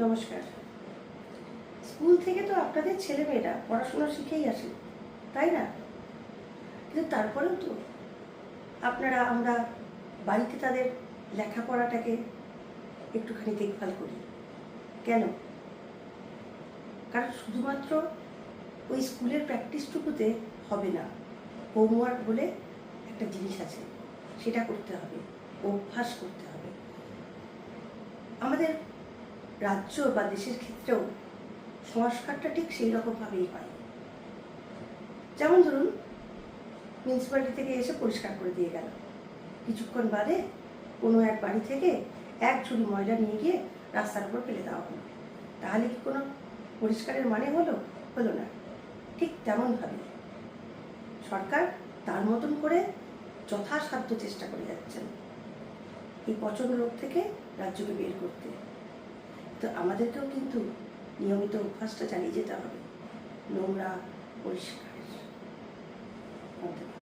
নমস্কার। স্কুল থেকে তো আপনাদের ছেলেমেয়েরা পড়াশোনা শিখেই আসে, তাই না? কিন্তু তারপরেও তো আমরা বাড়িতে তাদের লেখাপড়াটাকে একটুখানি দেখভাল করি। কেন? কারণ শুধুমাত্র ওই স্কুলের প্র্যাকটিসটুকুতে হবে না। হোমওয়ার্ক বলে একটা জিনিস আছে, সেটা করতে হবে, অভ্যাস করতে হবে। আমাদের রাজ্য বা দেশের ক্ষেত্রেও সংস্কারটা ঠিক সেই রকমভাবেই হয়। যেমন ধরুন, মিউনিসিপ্যালিটি থেকে এসে পরিষ্কার করে দিয়ে গেল, কিছুক্ষণ বাদে কোনো এক বাড়ি থেকে এক ঝুড়ি ময়লা নিয়ে গিয়ে রাস্তার উপর ফেলে দেওয়া হলো। তাহলে কি কোনো পরিষ্কারের মানে হলো? হলো না। ঠিক তেমনভাবে সরকার তার মতন করে যথাসাধ্য চেষ্টা করে যাচ্ছেন এই পচন রোগ থেকে রাজ্যকে বের করতে। তো আমাদেরকেও কিন্তু নিয়মিত অভ্যাসটা চালিয়ে যেতে হবে, নোংরা পরিষ্কার